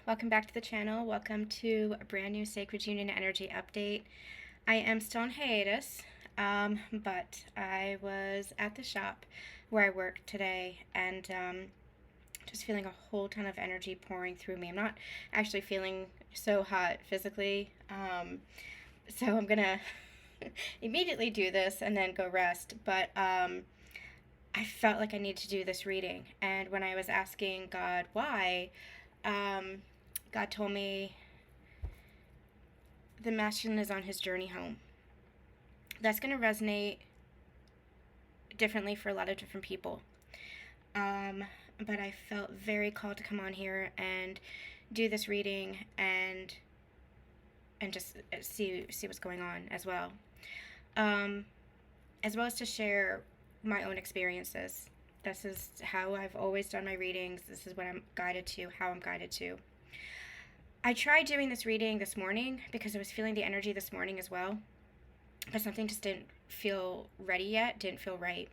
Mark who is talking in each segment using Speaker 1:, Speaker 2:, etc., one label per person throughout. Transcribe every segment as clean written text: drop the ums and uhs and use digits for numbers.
Speaker 1: Welcome back to the channel. Welcome to a brand new Sacred Union Energy update. I am still on hiatus, but I was at the shop where I work today and just feeling a whole ton of energy pouring through me. I'm not actually feeling so hot physically, so I'm gonna immediately do this and then go rest, but I felt like I needed to do this reading. And when I was asking God why, God told me the masculine is on his journey home. That's going to resonate differently for a lot of different people. But I felt very called to come on here and do this reading and just see what's going on as well. As well as to share my own experiences. This is how I've always done my readings. This is what I'm guided to, how I'm guided to. I tried doing this reading this morning because I was feeling the energy this morning as well, but something just didn't feel ready yet, didn't feel right.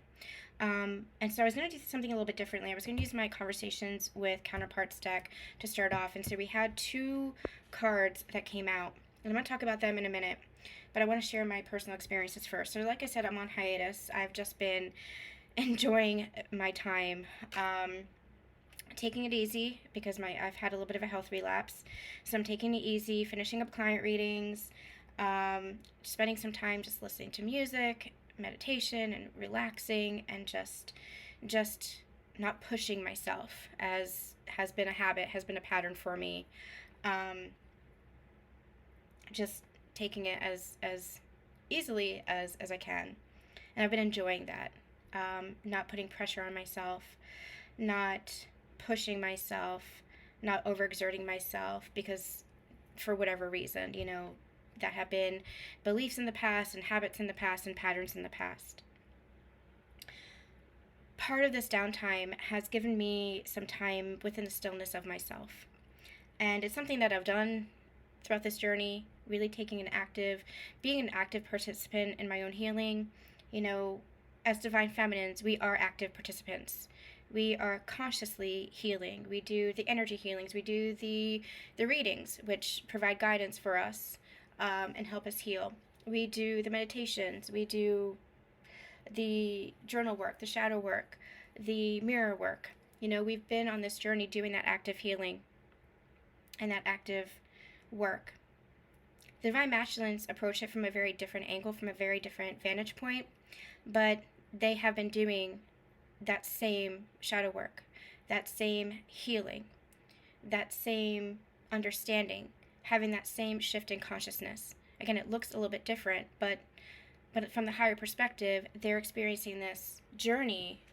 Speaker 1: And so I was going to do something a little bit differently. I was going to use my Conversations with Counterparts deck to start off. And so we had two cards that came out, and I'm going to talk about them in a minute, but I want to share my personal experiences first. So like I said, I'm on hiatus. I've just been enjoying my time, taking it easy because I've had a little bit of a health relapse. So I'm taking it easy, finishing up client readings, spending some time just listening to music, meditation, and relaxing, and just not pushing myself, as has been a habit, has been a pattern for me. Just taking it as easily as I can. And I've been enjoying that. Not putting pressure on myself, not pushing myself, not overexerting myself, because for whatever reason, that have been beliefs in the past and habits in the past and patterns in the past. Part of this downtime has given me some time within the stillness of myself. And it's something that I've done throughout this journey, really being an active participant in my own healing. As divine feminines, we are active participants. We are consciously healing. We do the energy healings. We do the readings, which provide guidance for us and help us heal. We do the meditations. We do the journal work, the shadow work, the mirror work. We've been on this journey doing that active healing and that active work. The divine masculines approach it from a very different angle, from a very different vantage point, but they have been doing that same shadow work, that same healing, that same understanding, having that same shift in consciousness. Again, it looks a little bit different, but from the higher perspective, they're experiencing this journey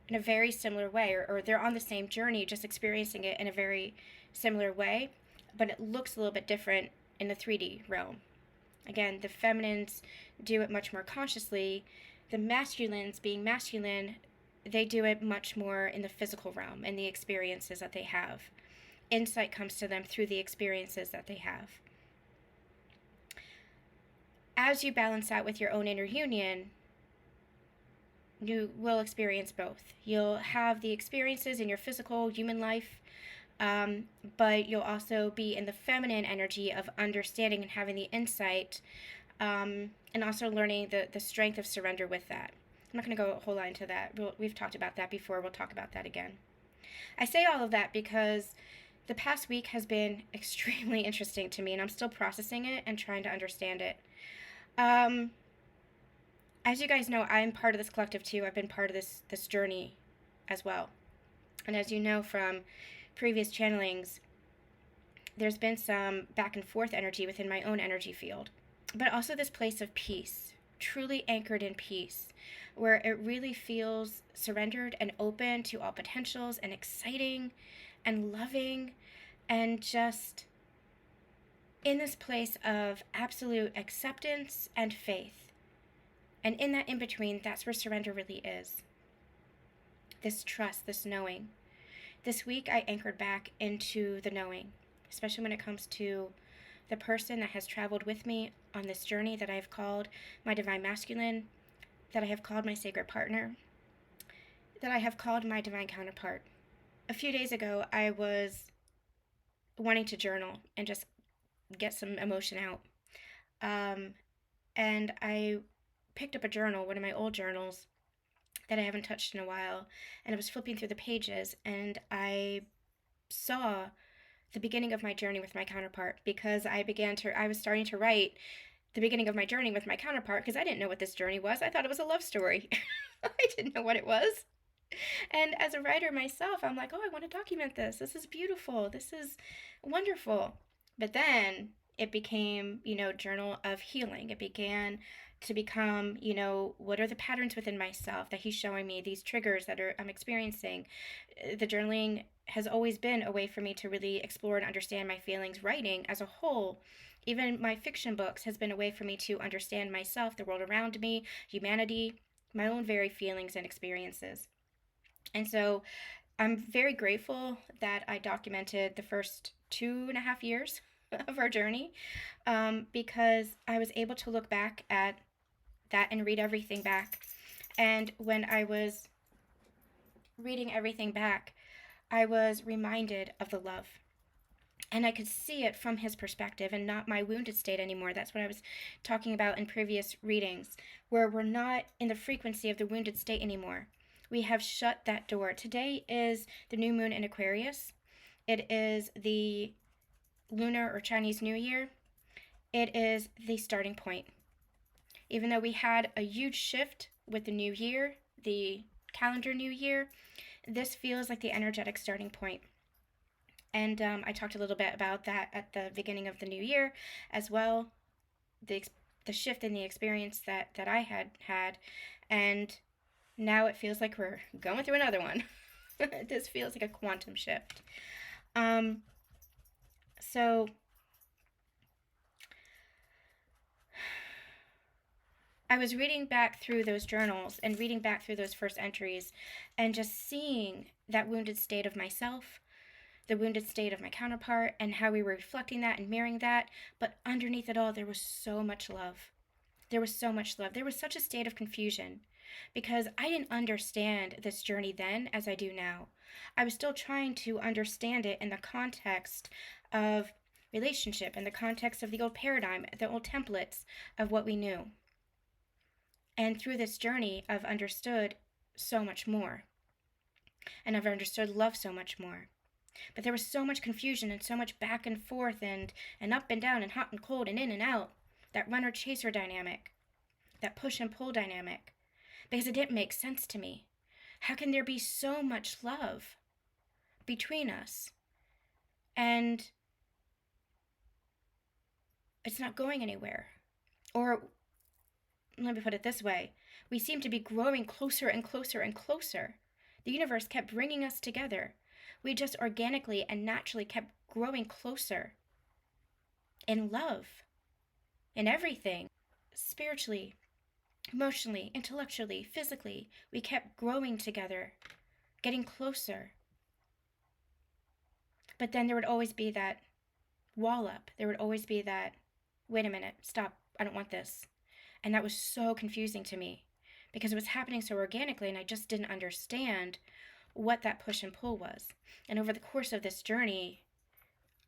Speaker 1: in a very similar way, or they're on the same journey, just experiencing it in a very similar way, but it looks a little bit different in the 3D realm. Again, the feminines do it much more consciously. The masculines, being masculine, they do it much more in the physical realm and the experiences that they have. Insight comes to them through the experiences that they have. As you balance out with your own inner union, you will experience both. You'll have the experiences in your physical human life, but you'll also be in the feminine energy of understanding and having the insight, and also learning the strength of surrender with that. I'm not going to go a whole lot into that. We've talked about that before. We'll talk about that again. I say all of that because the past week has been extremely interesting to me, and I'm still processing it and trying to understand it. As you guys know, I'm part of this collective too. I've been part of this journey as well. And as you know from previous channelings, there's been some back and forth energy within my own energy field, but also this place of peace, truly anchored in peace, where it really feels surrendered and open to all potentials and exciting and loving, and just in this place of absolute acceptance and faith. And in that in-between, that's where surrender really is. This trust, this knowing. This week, I anchored back into the knowing, especially when it comes to the person that has traveled with me on this journey that I have called my divine masculine, that I have called my sacred partner, that I have called my divine counterpart. A few days ago, I was wanting to journal and just get some emotion out. And I picked up a journal, one of my old journals that I haven't touched in a while, and I was flipping through the pages, and I saw the beginning of my journey with my counterpart, because I was starting to write the beginning of my journey with my counterpart, because I didn't know what this journey was. I thought it was a love story. I didn't know what it was. And as a writer myself, I'm like, oh, I want to document this. This is beautiful. This is wonderful. But then it became, journal of healing. It began to become, what are the patterns within myself that he's showing me, these triggers that I'm experiencing. The journaling has always been a way for me to really explore and understand my feelings. Writing as a whole, even my fiction books, has been a way for me to understand myself, the world around me, humanity, my own very feelings and experiences. And so I'm very grateful that I documented the first 2.5 years of our journey, because I was able to look back at that and read everything back. And when I was reading everything back, I was reminded of the love. And I could see it from his perspective and not my wounded state anymore. That's what I was talking about in previous readings, where we're not in the frequency of the wounded state anymore. We have shut that door. Today is the new moon in Aquarius. It is the Lunar or Chinese New Year. It is the starting point. Even though we had a huge shift with the new year, the calendar new year, this feels like the energetic starting point. And I talked a little bit about that at the beginning of the new year as well, the shift in the experience that I had, and now it feels like we're going through another one. This feels like a quantum shift. So I was reading back through those journals and reading back through those first entries and just seeing that wounded state of myself, the wounded state of my counterpart, and how we were reflecting that and mirroring that. But underneath it all, there was so much love. There was so much love. There was such a state of confusion because I didn't understand this journey then as I do now. I was still trying to understand it in the context of relationship, in the context of the old paradigm, the old templates of what we knew. And through this journey, I've understood so much more. And I've understood love so much more. But there was so much confusion and so much back and forth and up and down and hot and cold and in and out. That runner-chaser dynamic. That push and pull dynamic. Because it didn't make sense to me. How can there be so much love between us? And it's not going anywhere. Or let me put it this way. We seem to be growing closer and closer and closer. The universe kept bringing us together. We just organically and naturally kept growing closer in love, in everything, spiritually, emotionally, intellectually, physically. We kept growing together, getting closer. But then there would always be that wall up. There would always be that, wait a minute, stop, I don't want this. And that was so confusing to me because it was happening so organically and I just didn't understand what that push and pull was. And over the course of this journey,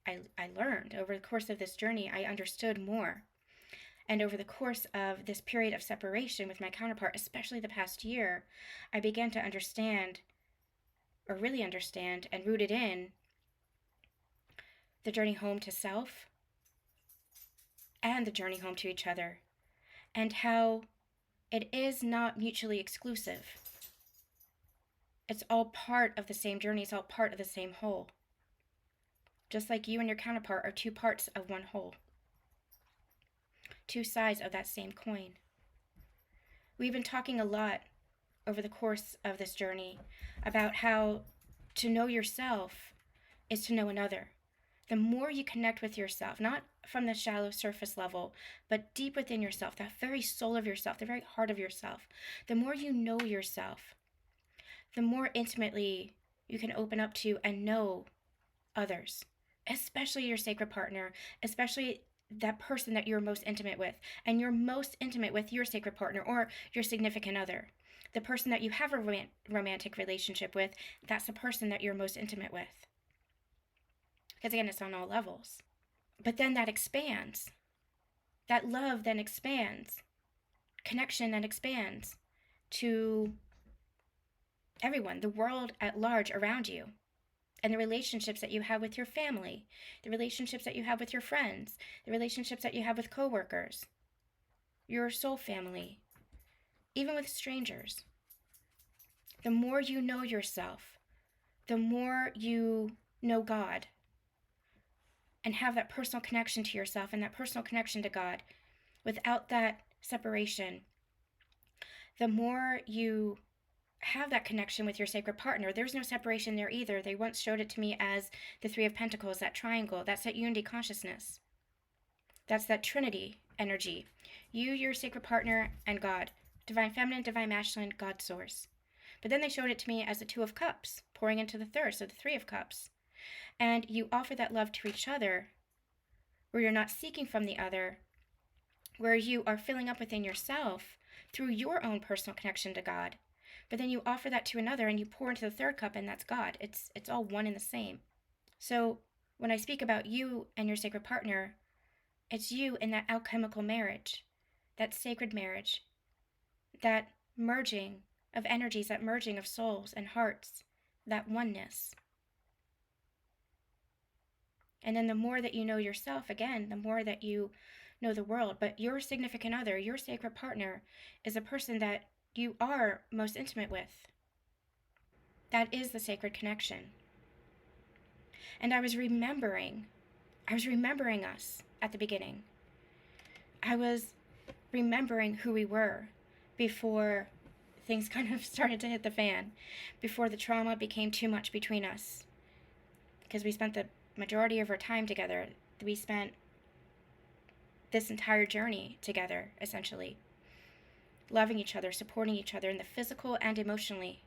Speaker 1: I learned. Over the course of this journey, I understood more. And over the course of this period of separation with my counterpart, especially the past year, I began to understand, or really understand, and rooted in the journey home to self and the journey home to each other. And how it is not mutually exclusive. It's all part of the same journey. It's all part of the same whole. Just like you and your counterpart are two parts of one whole. Two sides of that same coin. We've been talking a lot over the course of this journey about how to know yourself is to know another. The more you connect with yourself, not from the shallow surface level, but deep within yourself, that very soul of yourself, the very heart of yourself, the more you know yourself, the more intimately you can open up to and know others, especially your sacred partner, especially that person that you're most intimate with, and you're most intimate with your sacred partner or your significant other. The person that you have a romantic relationship with, that's the person that you're most intimate with. Because again, it's on all levels. But then that expands. That love then expands. Connection then expands to everyone, the world at large around you. And the relationships that you have with your family, the relationships that you have with your friends, the relationships that you have with coworkers, your soul family, even with strangers. The more you know yourself, the more you know God and have that personal connection to yourself and that personal connection to God without that separation, the more you have that connection with your sacred partner. There's no separation there either. They once showed it to me as the Three of Pentacles, that triangle. That's that unity consciousness. That's that Trinity energy. You, your sacred partner, and God. Divine Feminine, Divine Masculine, God Source. But then they showed it to me as the Two of Cups, pouring into the third, so the Three of Cups. And you offer that love to each other, where you're not seeking from the other, where you are filling up within yourself through your own personal connection to God. But then you offer that to another and you pour into the third cup, and that's God. It's all one and the same. So when I speak about you and your sacred partner, it's you in that alchemical marriage, that sacred marriage, that merging of energies, that merging of souls and hearts, that oneness. And then the more that you know yourself, again, the more that you know the world. But your significant other, your sacred partner, is a person that you are most intimate with. That is the sacred connection. And I was remembering us at the beginning. I was remembering who we were before things kind of started to hit the fan, before the trauma became too much between us. Because we spent the majority of our time together. We spent this entire journey together, essentially. Loving each other, supporting each other in the physical and emotionally.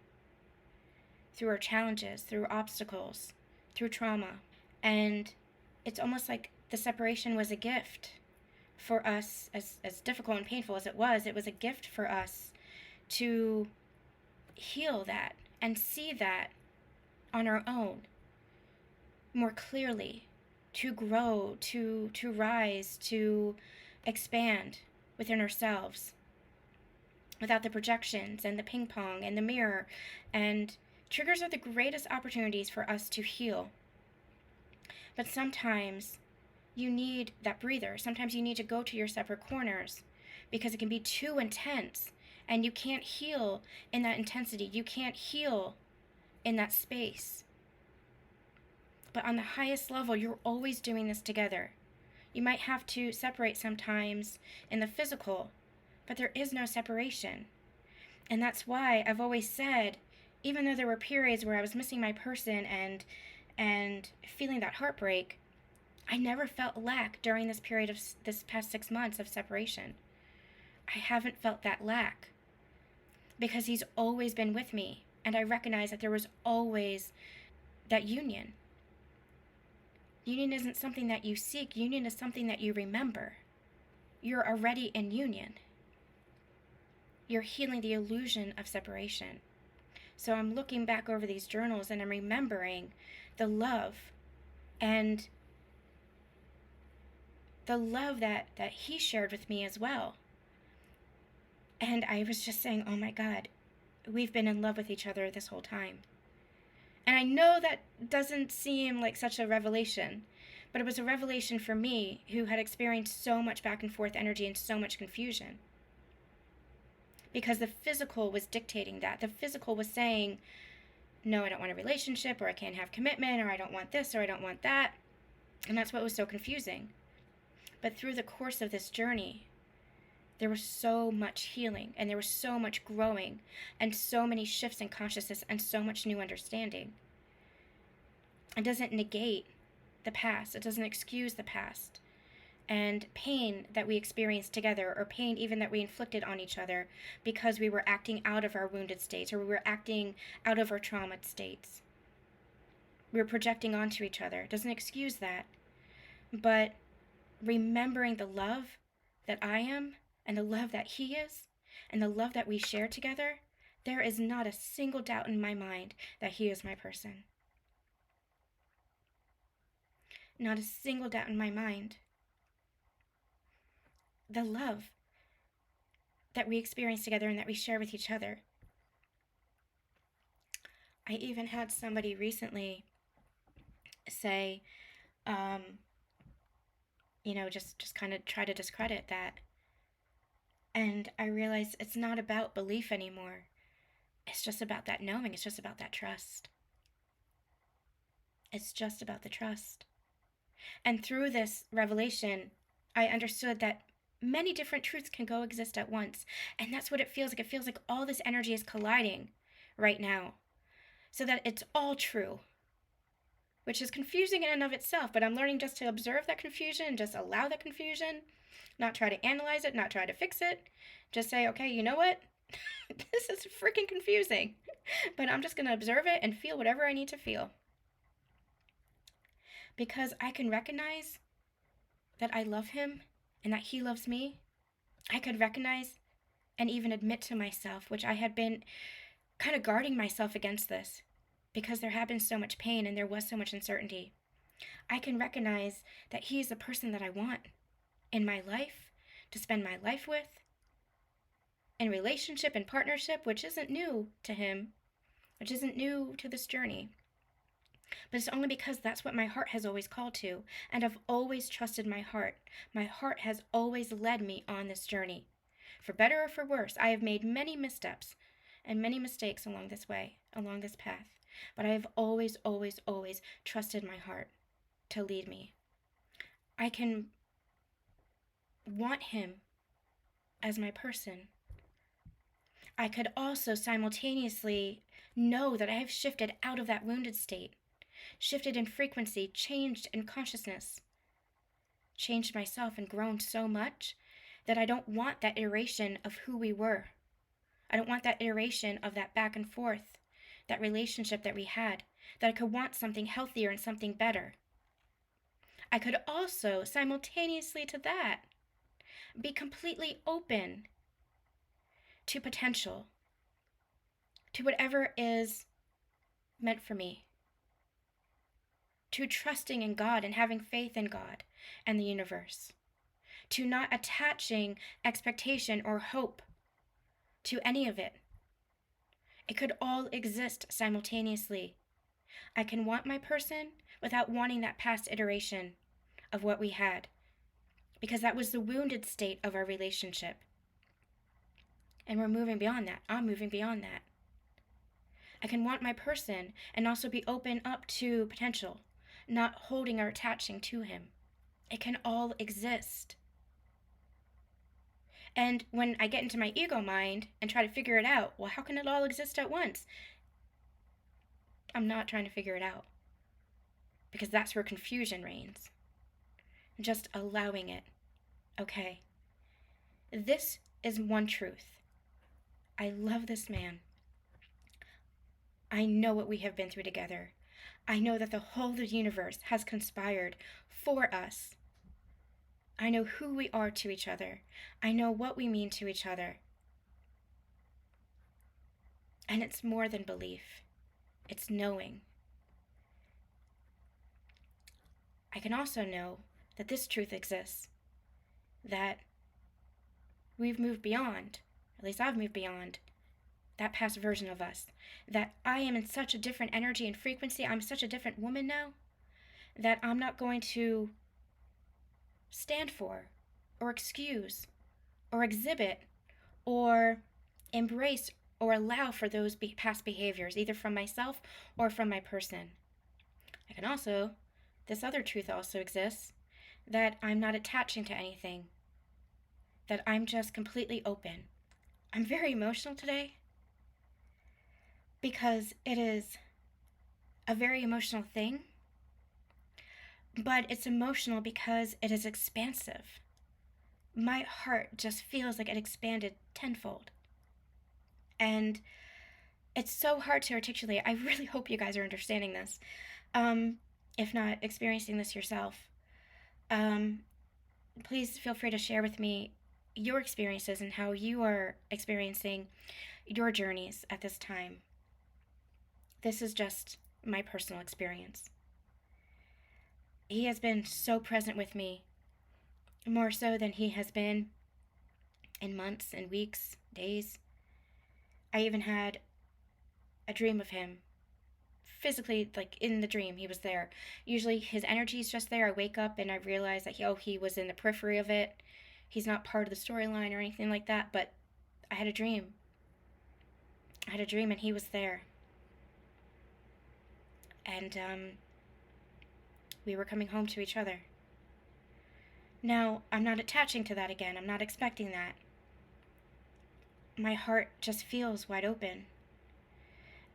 Speaker 1: Through our challenges, through obstacles, through trauma. And it's almost like the separation was a gift for us, as difficult and painful as it was a gift for us to heal that and see that on our own more clearly, to grow, to rise, to expand within ourselves without the projections and the ping pong and the mirror. And triggers are the greatest opportunities for us to heal. But sometimes you need that breather. Sometimes you need to go to your separate corners because it can be too intense and you can't heal in that intensity. You can't heal in that space. But on the highest level, you're always doing this together. You might have to separate sometimes in the physical, but there is no separation. And that's why I've always said, even though there were periods where I was missing my person and feeling that heartbreak, I never felt lack during this period of this past 6 months of separation. I haven't felt that lack because he's always been with me. And I recognize that there was always that union. Union isn't something that you seek. Union is something that you remember. You're already in union. You're healing the illusion of separation. So I'm looking back over these journals and I'm remembering the love and the love that he shared with me as well. And I was just saying, oh my God, we've been in love with each other this whole time. And I know that doesn't seem like such a revelation, but it was a revelation for me who had experienced so much back and forth energy and so much confusion. Because the physical was dictating that. The physical was saying, no, I don't want a relationship, or I can't have commitment, or I don't want this, or I don't want that. And that's what was so confusing. But through the course of this journey, there was so much healing, and there was so much growing, and so many shifts in consciousness, and so much new understanding. It doesn't negate the past. It doesn't excuse the past. And pain that we experienced together, or pain even that we inflicted on each other because we were acting out of our wounded states, or we were acting out of our traumatized states. We were projecting onto each other. It doesn't excuse that. But remembering the love that I am, and the love that he is, and the love that we share together, there is not a single doubt in my mind that he is my person. Not a single doubt in my mind. The love that we experience together and that we share with each other. I even had somebody recently say, just kind of try to discredit that. And I realized it's not about belief anymore. It's just about that knowing. It's just about that trust. It's just about the trust. And through this revelation, I understood that many different truths can coexist at once. And that's what it feels like. It feels like all this energy is colliding right now, so that it's all true, which is confusing in and of itself. But I'm learning just to observe that confusion and just allow that confusion, not try to analyze it, not try to fix it. Just say, okay, you know what? This is freaking confusing, but I'm just going to observe it and feel whatever I need to feel. Because I can recognize that I love him and that he loves me. I could recognize and even admit to myself, which I had been kind of guarding myself against this because there had been so much pain and there was so much uncertainty. I can recognize that he is the person that I want in my life, to spend my life with, in relationship and partnership, which isn't new to him, which isn't new to this journey. But it's only because that's what my heart has always called to, and I've always trusted my heart. My heart has always led me on this journey. For better or for worse, I have made many missteps and many mistakes along this way, along this path. But I have always, always, always trusted my heart to lead me. I can want him as my person. I could also simultaneously know that I have shifted out of that wounded state, shifted in frequency, changed in consciousness, changed myself and grown so much that I don't want that iteration of who we were. I don't want that iteration of that back and forth, that relationship that we had, that I could want something healthier and something better. I could also, simultaneously to that, be completely open to potential, to whatever is meant for me, to trusting in God and having faith in God and the universe, to not attaching expectation or hope to any of it. It could all exist simultaneously. I can want my person without wanting that past iteration of what we had, because that was the wounded state of our relationship. And we're moving beyond that. I'm moving beyond that. I can want my person and also be open up to potential, not holding or attaching to him. It can all exist. And when I get into my ego mind and try to figure it out, well, how can it all exist at once? I'm not trying to figure it out, because that's where confusion reigns. Just allowing it. Okay, this is one truth. I love this man. I know what we have been through together. I know that the whole of the universe has conspired for us. I know who we are to each other. I know what we mean to each other. And it's more than belief. It's knowing. I can also know that this truth exists, that we've moved beyond, at least I've moved beyond, that past version of us, that I am in such a different energy and frequency, I'm such a different woman now, that I'm not going to stand for, or excuse, or exhibit, or embrace, or allow for those past behaviors, either from myself or from my person. I can also, this other truth also exists, that I'm not attaching to anything, that I'm just completely open. I'm very emotional today because it is a very emotional thing, but it's emotional because it is expansive. My heart just feels like it expanded tenfold. And it's so hard to articulate. I really hope you guys are understanding this. If not, experiencing this yourself. Please feel free to share with me your experiences and how you are experiencing your journeys at this time. This is just my personal experience. he has been so present with me, more so than he has been in months and weeks, days. I even had a dream of him. Physically, like in the dream, he was there. Usually his energy is just there. I wake up and I realize that, he was in the periphery of it. He's not part of the storyline or anything like that, but I had a dream. I had a dream and he was there. And we were coming home to each other. Now, I'm not attaching to that again. I'm not expecting that. My heart just feels wide open.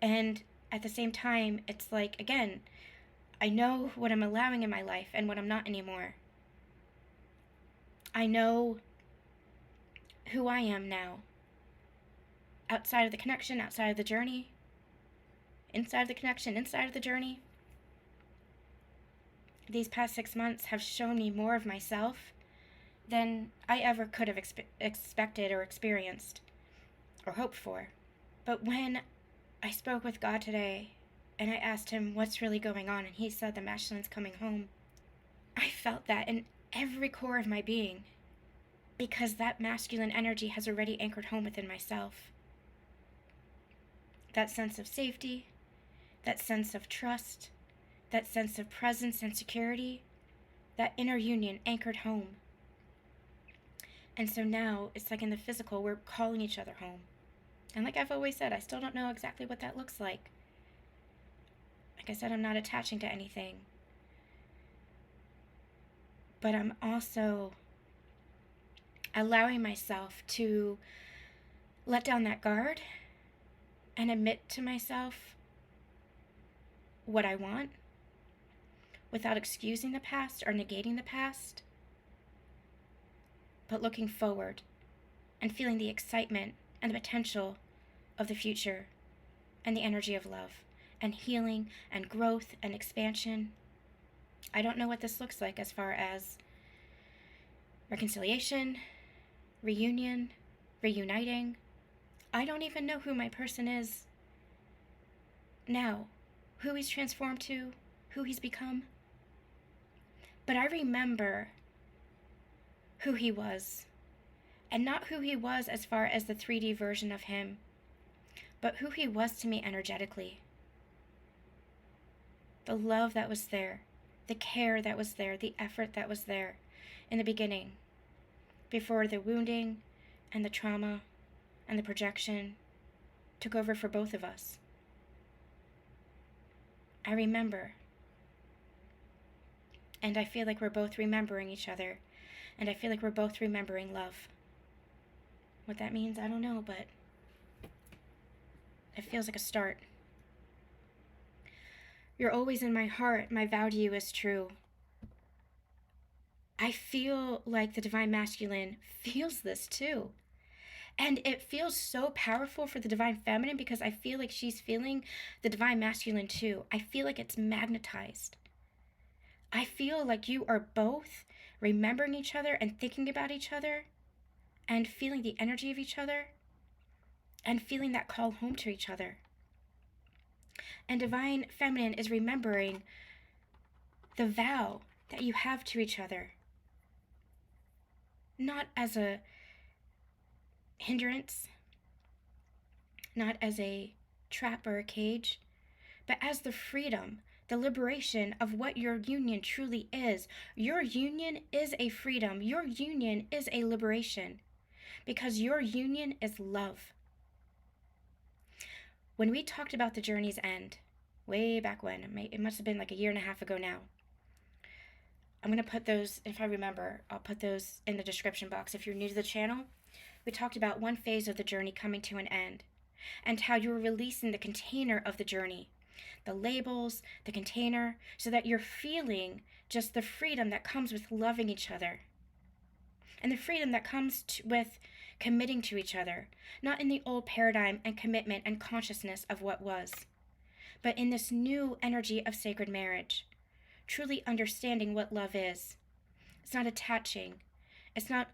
Speaker 1: And at the same time, it's like, again, I know what I'm allowing in my life and what I'm not anymore. I know who I am now. Outside of the connection, outside of the journey. Inside of the connection, inside of the journey. These past 6 months have shown me more of myself than I ever could have expected or experienced or hoped for. But when I spoke with God today and I asked him what's really going on, and he said the masculine's coming home, I felt that in every core of my being, because that masculine energy has already anchored home within myself. That sense of safety, that sense of trust, that sense of presence and security, that inner union anchored home. And so now it's like in the physical, we're calling each other home. And like I've always said, I still don't know exactly what that looks like. Like I said, I'm not attaching to anything. But I'm also allowing myself to let down that guard and admit to myself what I want without excusing the past or negating the past, but looking forward and feeling the excitement and the potential of the future and the energy of love and healing and growth and expansion. I don't know what this looks like as far as reconciliation, reunion, reuniting. I don't even know who my person is now, who he's transformed to, who he's become. But I remember who he was, and not who he was as far as the 3D version of him, but who he was to me energetically. The love that was there, the care that was there, the effort that was there in the beginning, before the wounding and the trauma and the projection took over for both of us. I remember. And I feel like we're both remembering each other. And I feel like we're both remembering love. What that means, I don't know, but it feels like a start. You're always in my heart. My vow to you is true. I feel like the Divine Masculine feels this too. And it feels so powerful for the Divine Feminine because I feel like she's feeling the Divine Masculine too. I feel like it's magnetized. I feel like you are both remembering each other and thinking about each other and feeling the energy of each other and feeling that call home to each other. And Divine Feminine is remembering the vow that you have to each other. Not as a hindrance, not as a trap or a cage, but as the freedom, the liberation of what your union truly is. Your union is a freedom. Your union is a liberation because your union is love. When we talked about the journey's end, way back when, it must have been like 1.5 years ago now. I'm going to put those, if I remember, I'll put those in the description box. If you're new to the channel, we talked about one phase of the journey coming to an end and how you were releasing the container of the journey, the labels, the container, so that you're feeling just the freedom that comes with loving each other and the freedom that comes with committing to each other, not in the old paradigm and commitment and consciousness of what was, but in this new energy of sacred marriage, truly understanding what love is. It's not attaching. It's not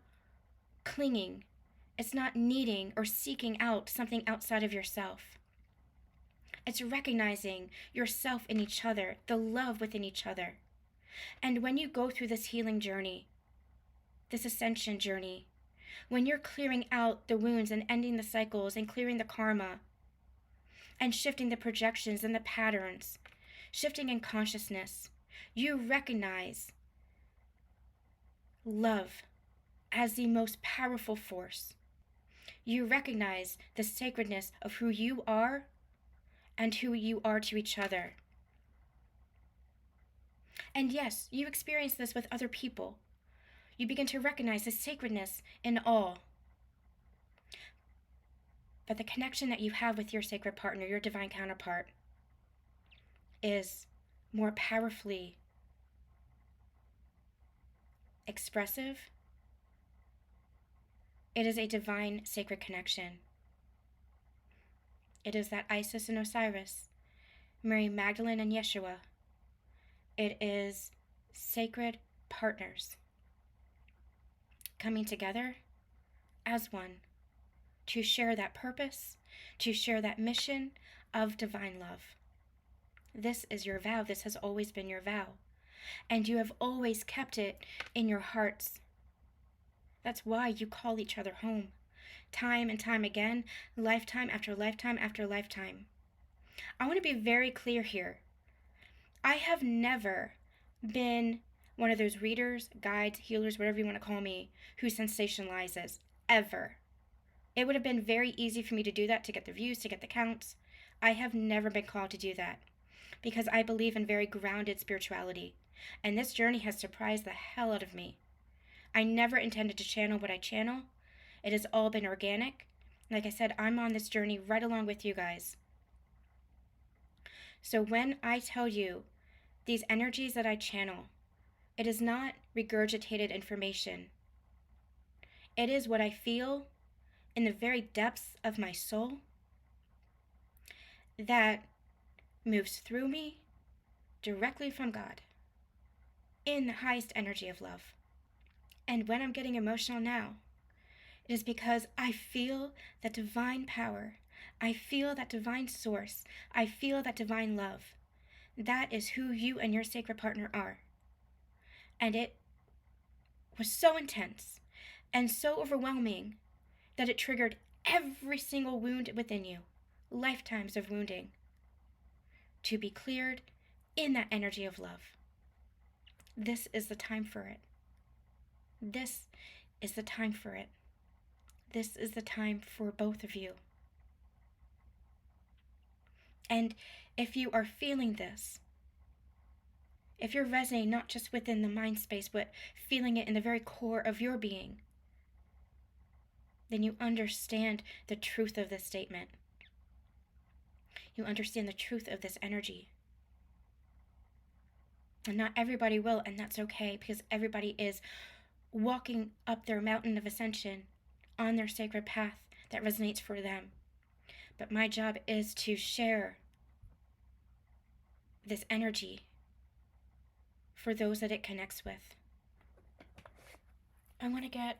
Speaker 1: clinging. It's not needing or seeking out something outside of yourself. It's recognizing yourself in each other, the love within each other, And when you go through this healing journey, this ascension journey, when you're clearing out the wounds and ending the cycles and clearing the karma and shifting the projections and the patterns, shifting in consciousness, you recognize love as the most powerful force. You recognize the sacredness of who you are and who you are to each other. And yes, you experience this with other people. You begin to recognize the sacredness in all. But the connection that you have with your sacred partner, your divine counterpart, is more powerfully expressive. It is a divine sacred connection. It is that Isis and Osiris, Mary Magdalene and Yeshua. It is sacred partners coming together as one to share that purpose, to share that mission of divine love. This is your vow. This has always been your vow. And you have always kept it in your hearts. That's why you call each other home, time and time again, lifetime after lifetime after lifetime. I want to be very clear here. I have never been one of those readers, guides, healers, whatever you want to call me, who sensationalizes, ever. It would have been very easy for me to do that, to get the views, to get the counts. I have never been called to do that because I believe in very grounded spirituality. And this journey has surprised the hell out of me. I never intended to channel what I channel. It has all been organic. Like I said, I'm on this journey right along with you guys. So when I tell you these energies that I channel, it is not regurgitated information. It is what I feel in the very depths of my soul that moves through me directly from God in the highest energy of love. And when I'm getting emotional now, it is because I feel that divine power. I feel that divine source. I feel that divine love. That is who you and your sacred partner are. And it was so intense and so overwhelming that it triggered every single wound within you, lifetimes of wounding, to be cleared in that energy of love. This is the time for it. This is the time for it. This is the time for both of you. And if you are feeling this, if you're resonating not just within the mind space, but feeling it in the very core of your being, then you understand the truth of this statement. You understand the truth of this energy. And not everybody will, and that's okay, because everybody is walking up their mountain of ascension on their sacred path that resonates for them. But my job is to share this energy for those that it connects with. I want to get...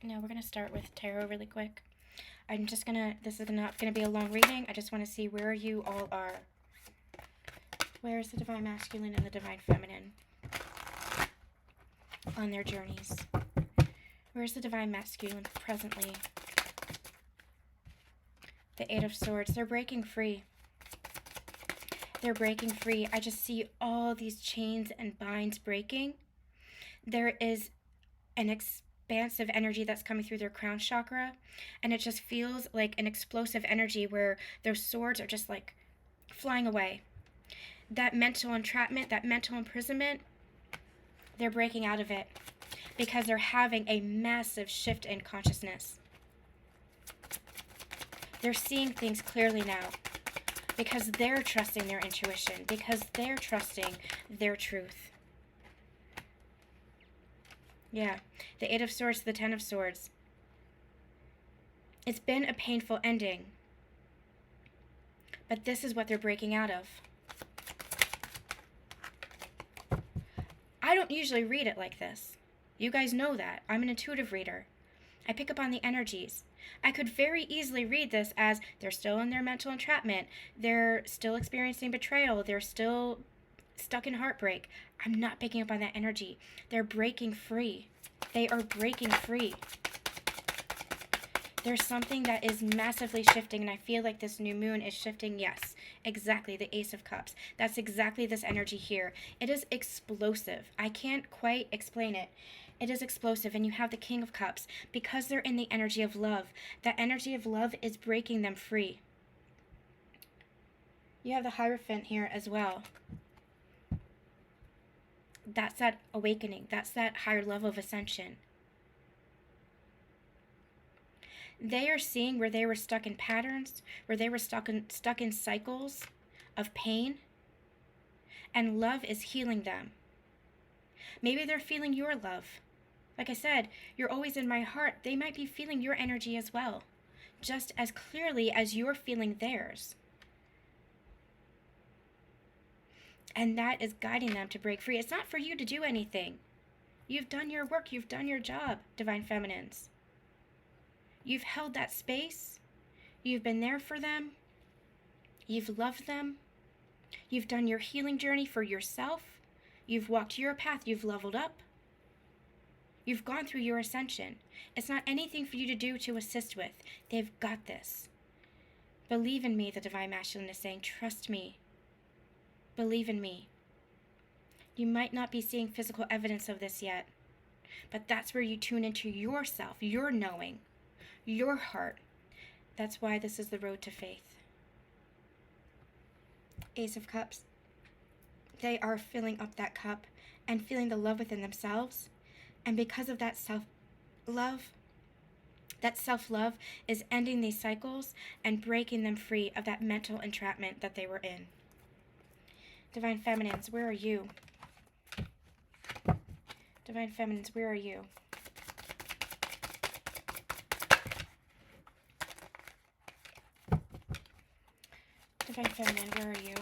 Speaker 1: No, we're going to start with tarot really quick. This is not going to be a long reading. I just want to see where you all are. Where is the divine masculine and the divine feminine on their journeys? Where's the divine masculine presently? The Eight of Swords. They're breaking free. They're breaking free. I just see all these chains and binds breaking. There is an expansive energy that's coming through their crown chakra, and it just feels like an explosive energy where those swords are just like flying away. That mental entrapment, that mental imprisonment, they're breaking out of it because they're having a massive shift in consciousness. They're seeing things clearly now because they're trusting their intuition, because they're trusting their truth. Yeah, the Eight of Swords to the Ten of Swords. It's been a painful ending, but this is what they're breaking out of. I don't usually read it like this. You guys know that. I'm an intuitive reader. I pick up on the energies. I could very easily read this as they're still in their mental entrapment. They're still experiencing betrayal. They're still stuck in heartbreak. I'm not picking up on that energy. They're breaking free. They are breaking free. There's something that is massively shifting, and I feel like this new moon is shifting. Yes, exactly, the Ace of Cups. That's exactly this energy here. It is explosive. I can't quite explain it. It is explosive, and you have the King of Cups. Because they're in the energy of love, that energy of love is breaking them free. You have the Hierophant here as well. That's that awakening. That's that higher level of ascension. They are seeing where they were stuck in patterns, where they were stuck in cycles of pain, and love is healing them. Maybe they're feeling your love. Like I said, you're always in my heart. They might be feeling your energy as well, just as clearly as you're feeling theirs. And that is guiding them to break free. It's not for you to do anything. You've done your work. You've done your job, Divine Feminines. You've held that space. You've been there for them. You've loved them. You've done your healing journey for yourself. You've walked your path. You've leveled up. You've gone through your ascension. It's not anything for you to do to assist with. They've got this. Believe in me, the Divine Masculine is saying. Trust me. Believe in me. You might not be seeing physical evidence of this yet, but that's where you tune into yourself, your knowing, your heart. That's why this is the road to faith. Ace of Cups. They are filling up that cup and feeling the love within themselves. And because of that self-love is ending these cycles and breaking them free of that mental entrapment that they were in. Divine Feminines, where are you? Divine Feminines, where are you? Divine Feminine, where are you?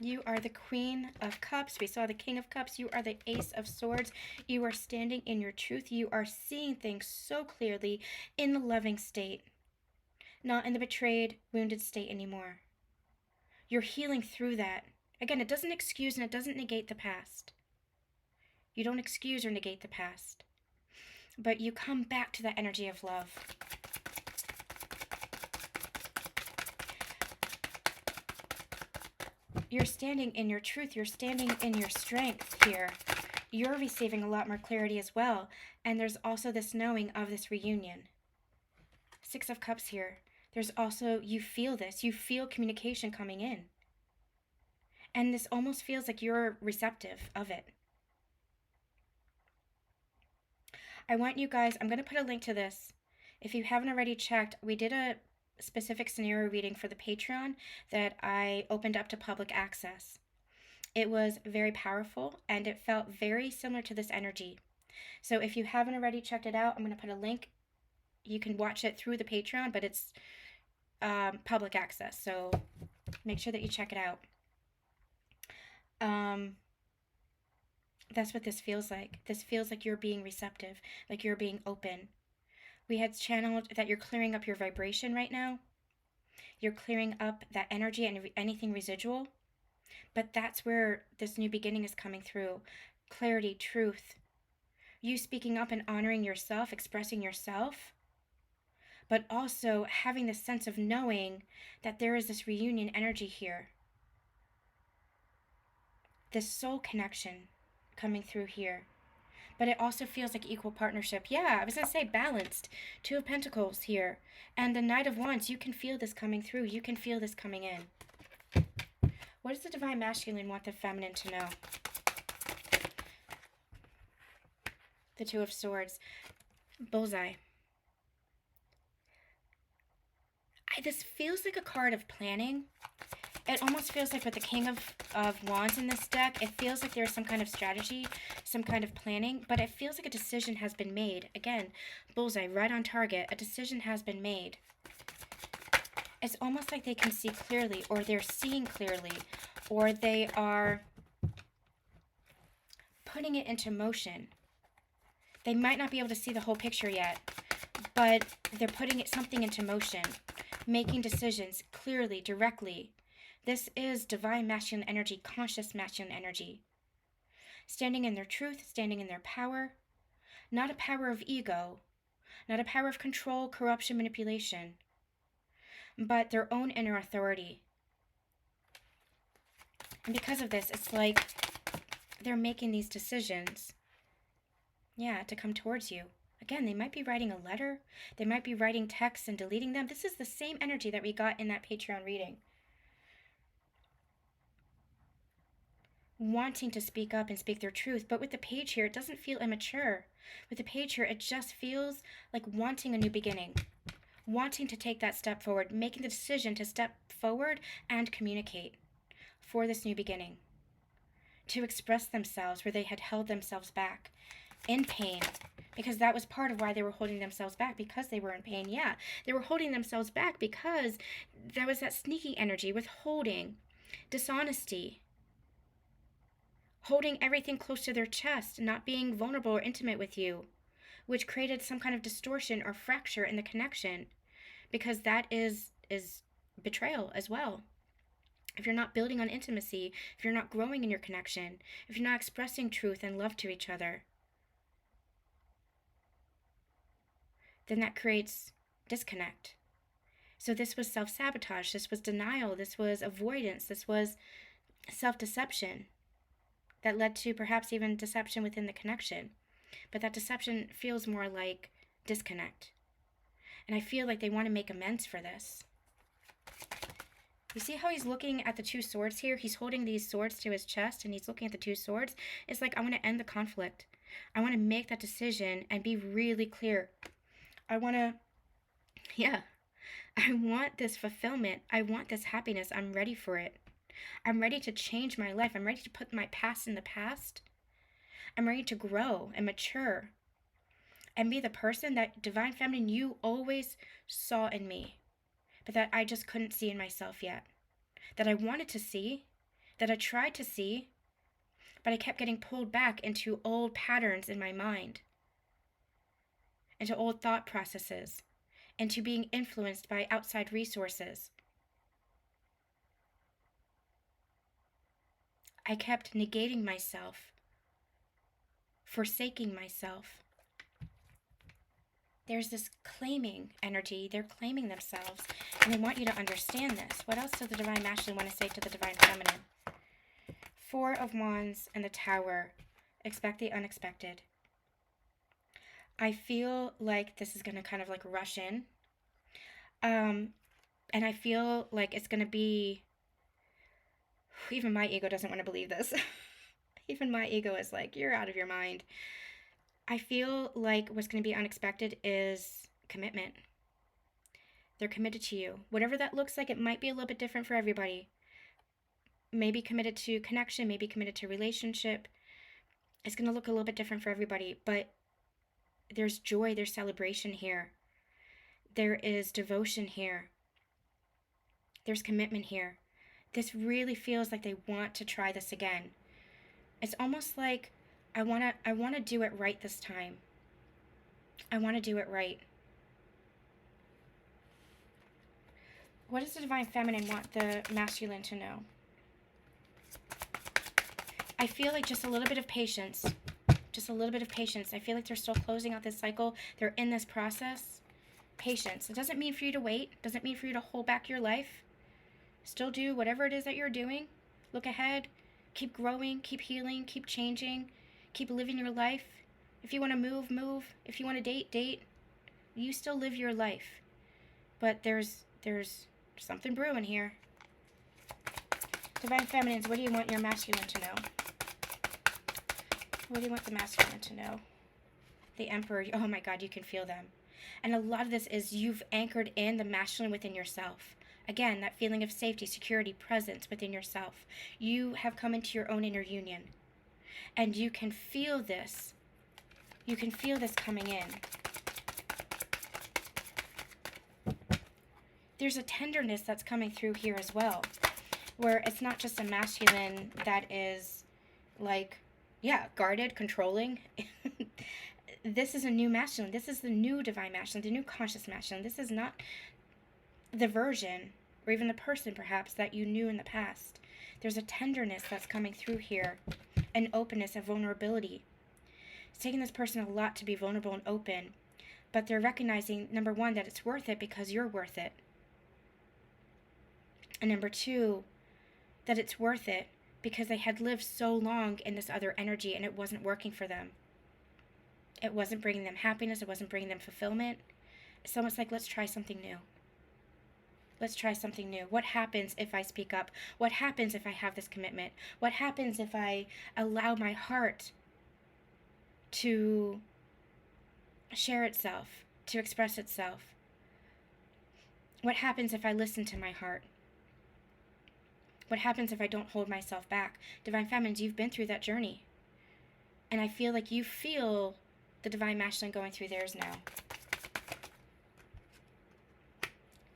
Speaker 1: You are the Queen of Cups. We saw the King of Cups. You are the Ace of Swords. You are standing in your truth. You are seeing things so clearly in the loving state, not in the betrayed, wounded state anymore. You're healing through that. Again, it doesn't excuse and it doesn't negate the past. You don't excuse or negate the past, but you come back to that energy of love. You're standing in your truth. You're standing in your strength here. You're receiving a lot more clarity as well. And there's also this knowing of this reunion. Six of Cups here. There's also, you feel this. You feel communication coming in. And this almost feels like you're receptive of it. I want you guys, I'm going to put a link to this. If you haven't already checked, we did a specific scenario reading for the Patreon that I opened up to public access. It was very powerful and it felt very similar to this energy. So if you haven't already checked it out, I'm going to put a link. You can watch it through the Patreon, but it's public access. So make sure that you check it out. That's what this feels like. This feels like you're being receptive, like you're being open. We had channeled that you're clearing up your vibration right now. You're clearing up that energy and anything residual. But that's where this new beginning is coming through. Clarity, truth. You speaking up and honoring yourself, expressing yourself. But also having this sense of knowing that there is this reunion energy here. This soul connection coming through here. But it also feels like equal partnership. Yeah, I was going to say balanced. Two of Pentacles here. And the Knight of Wands, you can feel this coming through. You can feel this coming in. What does the Divine Masculine want the Feminine to know? The Two of Swords. Bullseye. This feels like a card of planning. It almost feels like with the King of Wands in this deck, it feels like there's some kind of strategy, some kind of planning, but it feels like a decision has been made. Again, bullseye, right on target. A decision has been made. It's almost like they can see clearly, or they're seeing clearly, or they are putting it into motion. They might not be able to see the whole picture yet, but they're putting something into motion, making decisions clearly, directly. This is divine masculine energy, conscious masculine energy. Standing in their truth, standing in their power, not a power of ego, not a power of control, corruption, manipulation, but their own inner authority. And because of this, it's like they're making these decisions, to come towards you. Again, they might be writing a letter. They might be writing texts and deleting them. This is the same energy that we got in that Patreon reading. Wanting to speak up and speak their truth. But with the page here, it doesn't feel immature. With the page here, it just feels like wanting a new beginning. Wanting to take that step forward. Making the decision to step forward and communicate for this new beginning. To express themselves where they had held themselves back. In pain. Because that was part of why they were holding themselves back. Because they were in pain. Yeah, they were holding themselves back because there was that sneaky energy, withholding, dishonesty, holding everything close to their chest, not being vulnerable or intimate with you, which created some kind of distortion or fracture in the connection, because that is betrayal as well. If you're not building on intimacy, if you're not growing in your connection, if you're not expressing truth and love to each other, then that creates disconnect. So this was self-sabotage, this was denial, this was avoidance, this was self-deception that led to perhaps even deception within the connection. But that deception feels more like disconnect. And I feel like they want to make amends for this. You see how he's looking at the two swords here? He's holding these swords to his chest and he's looking at the two swords. It's like, I want to end the conflict. I want to make that decision and be really clear. I want this fulfillment. I want this happiness. I'm ready for it. I'm ready to change my life. I'm ready to put my past in the past. I'm ready to grow and mature and be the person that divine feminine you always saw in me, but that I just couldn't see in myself yet. That I wanted to see, that I tried to see, but I kept getting pulled back into old patterns in my mind, into old thought processes, into being influenced by outside resources. I kept negating myself, forsaking myself. There's this claiming energy. They're claiming themselves, and they want you to understand this. What else does the Divine Masculine want to say to the Divine Feminine? Four of Wands and the Tower. Expect the unexpected. I feel like this is going to kind of like rush in. And I feel like it's going to be... Even my ego doesn't want to believe this. Even my ego is like, you're out of your mind. I feel like what's going to be unexpected is commitment. They're committed to you. Whatever that looks like, it might be a little bit different for everybody. Maybe committed to connection, maybe committed to relationship. It's going to look a little bit different for everybody, but there's joy, there's celebration here. There is devotion here. There's commitment here. This really feels like they want to try this again. It's almost like I want to do it right this time. I want to do it right. What does the Divine Feminine want the Masculine to know? I feel like just a little bit of patience. Just a little bit of patience. I feel like they're still closing out this cycle. They're in this process. Patience. It doesn't mean for you to wait. It doesn't mean for you to hold back your life. Still do whatever it is that you're doing. Look ahead. Keep growing. Keep healing. Keep changing. Keep living your life. If you want to move, move. If you want to date, date. You still live your life. But there's something brewing here. Divine Feminines, what do you want your Masculine to know? What do you want the Masculine to know? The Emperor. Oh my God, you can feel them. And a lot of this is you've anchored in the masculine within yourself. Again, that feeling of safety, security, presence within yourself. You have come into your own inner union. And you can feel this. You can feel this coming in. There's a tenderness that's coming through here as well. Where it's not just a masculine that is like, yeah, guarded, controlling. this is a new masculine. This is the new divine masculine, the new conscious masculine. This is not the version, or even the person perhaps, that you knew in the past. There's a tenderness that's coming through here, an openness, a vulnerability. It's taking this person a lot to be vulnerable and open, but they're recognizing, number one, that it's worth it because you're worth it. And number two, that it's worth it because they had lived so long in this other energy and it wasn't working for them. It wasn't bringing them happiness. It wasn't bringing them fulfillment. It's almost like, let's try something new. Let's try something new. What happens if I speak up? What happens if I have this commitment? What happens if I allow my heart to share itself, to express itself? What happens if I listen to my heart? What happens if I don't hold myself back? Divine Feminines, you've been through that journey. And I feel like you feel the Divine Masculine going through theirs now.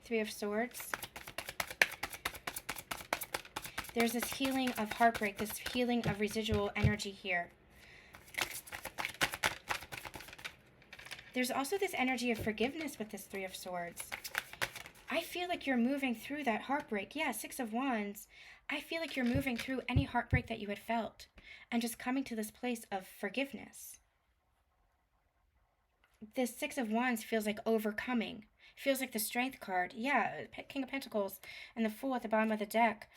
Speaker 1: Three of Swords. There's this healing of heartbreak, this healing of residual energy here. There's also this energy of forgiveness with this Three of Swords. I feel like you're moving through that heartbreak. Yeah, Six of Wands. I feel like you're moving through any heartbreak that you had felt and just coming to this place of forgiveness. This Six of Wands feels like overcoming. Feels like the Strength card. Yeah, King of Pentacles and the Fool at the bottom of the deck.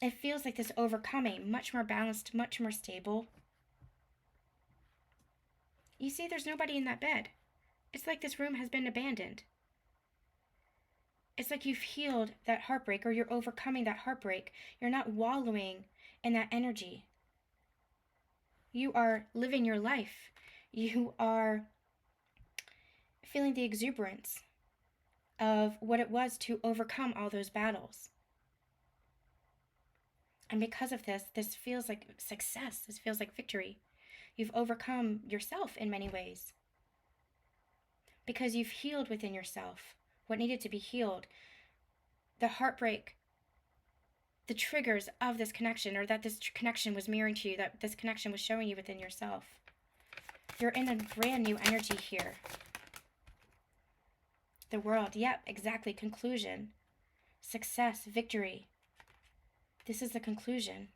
Speaker 1: It feels like this overcoming, much more balanced, much more stable. You see, there's nobody in that bed. It's like this room has been abandoned. It's like you've healed that heartbreak, or you're overcoming that heartbreak. You're not wallowing in that energy. You are living your life. You are feeling the exuberance of what it was to overcome all those battles. And because of this, this feels like success. This feels like victory. You've overcome yourself in many ways. Because you've healed within yourself what needed to be healed. The heartbreak, the triggers of this connection, or that this connection was mirroring to you, that this connection was showing you within yourself. You're in a brand new energy here. The World, yep, exactly, conclusion. Success, victory. This is the conclusion.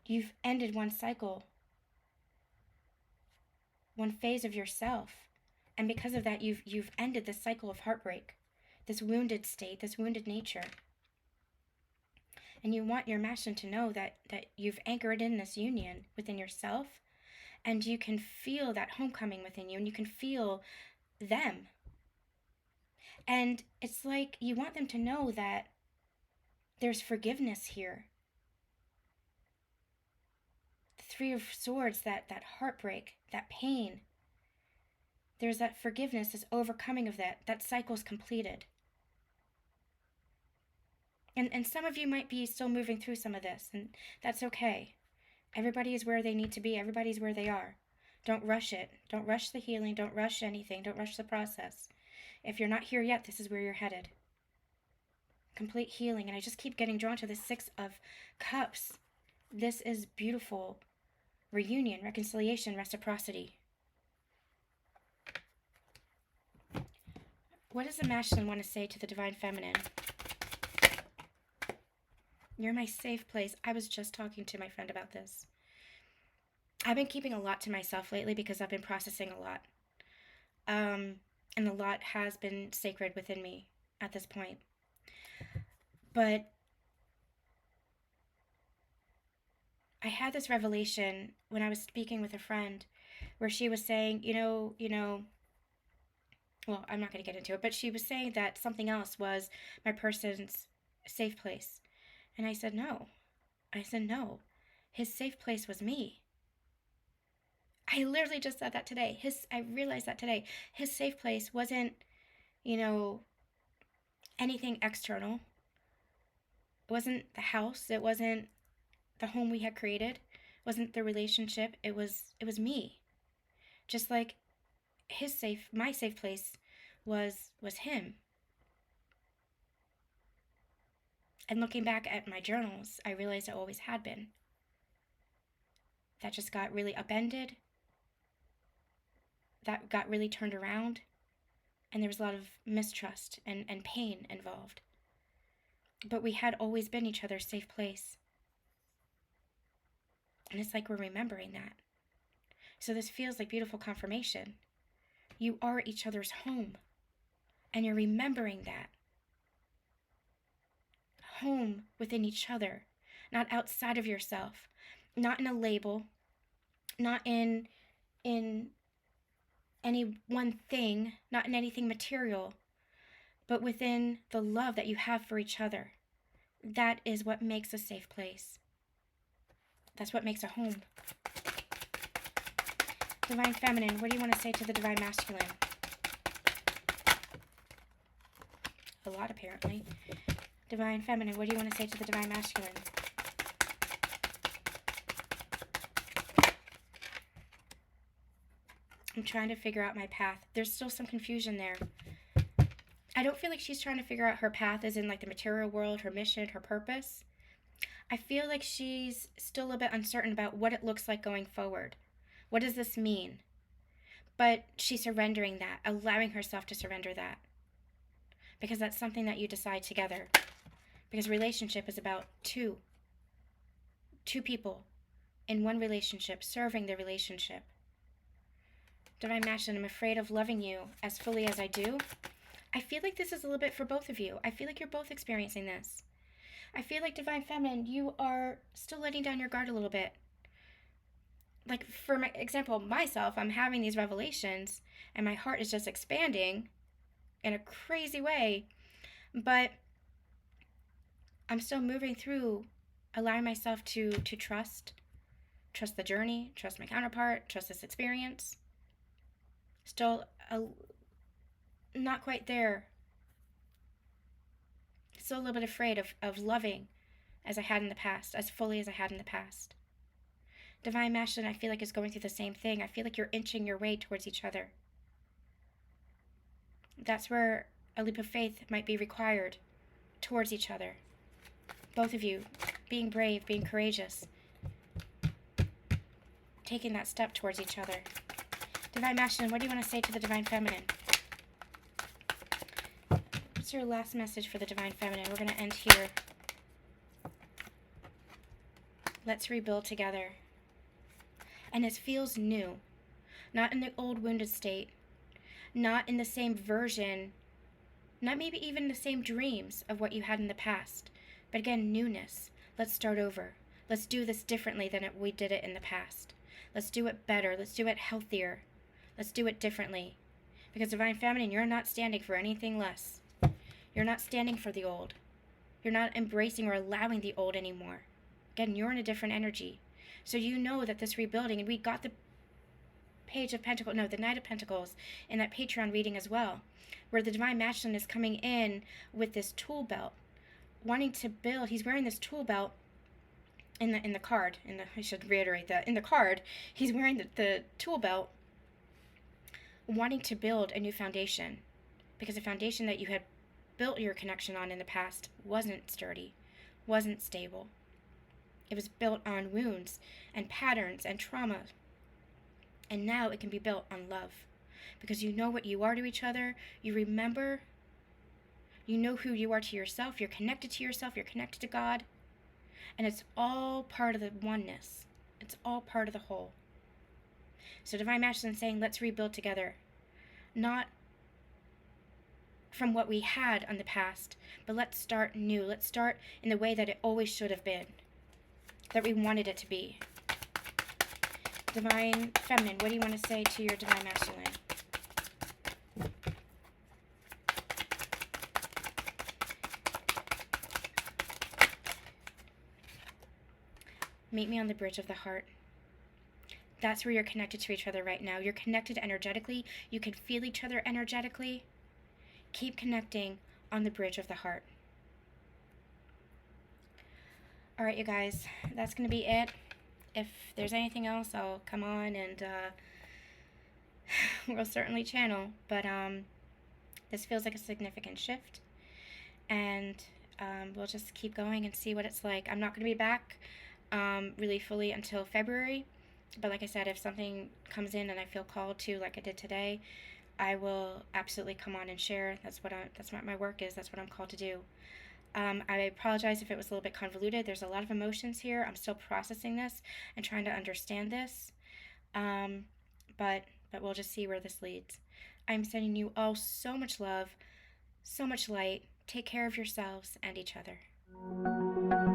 Speaker 1: You've ended one cycle, one phase of yourself. And because of that, you've ended this cycle of heartbreak, this wounded state, this wounded nature. And you want your masculine to know that you've anchored in this union within yourself, and you can feel that homecoming within you, and you can feel them. And it's like you want them to know that there's forgiveness here. The Three of Swords, that heartbreak, that pain. There's that forgiveness, this overcoming of that. That cycle's completed. And some of you might be still moving through some of this, and that's okay. Everybody is where they need to be. Everybody's where they are. Don't rush it. Don't rush the healing. Don't rush anything. Don't rush the process. If you're not here yet, this is where you're headed. Complete healing. And I just keep getting drawn to the Six of Cups. This is beautiful. Reunion, reconciliation, reciprocity. What does the masculine want to say to the Divine Feminine? You're my safe place. I was just talking to my friend about this. I've been keeping a lot to myself lately because I've been processing a lot. And a lot has been sacred within me at this point. But I had this revelation when I was speaking with a friend where she was saying, well, I'm not going to get into it, but she was saying that something else was my person's safe place. And I said, no. No. His safe place was me. I literally just said that today. I realized that today. His safe place wasn't, anything external. It wasn't the house. It wasn't the home we had created. It wasn't the relationship. It was me. Just like my safe place was him. And looking back at my journals, I realized it always had been. That just got really upended that got really turned around, and there was a lot of mistrust and pain involved. But we had always been each other's safe place. And it's like we're remembering that. So this feels like beautiful confirmation. You are each other's home, and you're remembering that. Home within each other, not outside of yourself, not in a label, not in any one thing, not in anything material, but within the love that you have for each other. That is what makes a safe place. That's what makes a home. Divine Feminine, what do you want to say to the Divine Masculine? A lot, apparently. Divine Feminine, what do you want to say to the Divine Masculine? I'm trying to figure out my path. There's still some confusion there. I don't feel like she's trying to figure out her path as in like the material world, her mission, her purpose. I feel like she's still a bit uncertain about what it looks like going forward. What does this mean? But she's surrendering that, allowing herself to surrender that. Because that's something that you decide together. Because relationship is about two people in one relationship, serving the relationship. Divine Masculine, I'm afraid of loving you as fully as I do. I feel like this is a little bit for both of you. I feel like you're both experiencing this. I feel like Divine Feminine, you are still letting down your guard a little bit. Like, for my example, myself, I'm having these revelations, and my heart is just expanding in a crazy way. But I'm still moving through, allowing myself to trust the journey, trust my counterpart, trust this experience. Still not quite there. Still a little bit afraid of loving as I had in the past, as fully as I had in the past. Divine Masculine, I feel like is going through the same thing. I feel like you're inching your way towards each other. That's where a leap of faith might be required towards each other. Both of you being brave, being courageous, taking that step towards each other. Divine Masculine, what do you want to say to the Divine Feminine? What's your last message for the Divine Feminine? We're going to end here. Let's rebuild together. And it feels new. Not in the old wounded state. Not in the same version. Not maybe even the same dreams of what you had in the past. But again, newness. Let's start over. Let's do this differently than we did it in the past. Let's do it better. Let's do it healthier. Let's do it differently. Because Divine Feminine, you're not standing for anything less. You're not standing for the old. You're not embracing or allowing the old anymore. Again, you're in a different energy. So you know that this rebuilding, and we got the Page of Pentacles, no, the Knight of Pentacles in that Patreon reading as well, where the Divine Masculine is coming in with this tool belt, wanting to build. He's wearing this tool belt in the card. I should reiterate that in the card, he's wearing the tool belt, wanting to build a new foundation, because the foundation that you had built your connection on in the past wasn't sturdy, wasn't stable. It was built on wounds and patterns and trauma. And now it can be built on love. Because you know what you are to each other. You remember. You know who you are to yourself. You're connected to yourself. You're connected to God. And it's all part of the oneness. It's all part of the whole. So Divine Masculine is saying, let's rebuild together. Not from what we had on the past, but let's start new. Let's start in the way that it always should have been, that we wanted it to be. Divine Feminine, what do you want to say to your Divine Masculine? Meet me on the bridge of the heart. That's where you're connected to each other right now. You're connected energetically. You can feel each other energetically. Keep connecting on the bridge of the heart. All right, you guys, that's going to be it. If there's anything else, I'll come on and we'll certainly channel. But this feels like a significant shift. And we'll just keep going and see what it's like. I'm not going to be back really fully until February. But like I said, if something comes in and I feel called to, like I did today, I will absolutely come on and share. That's what my work is. That's what I'm called to do. I apologize if it was a little bit convoluted. There's a lot of emotions here. I'm still processing this and trying to understand this. Um, but we'll just see where this leads. I'm sending you all so much love, so much light. Take care of yourselves and each other.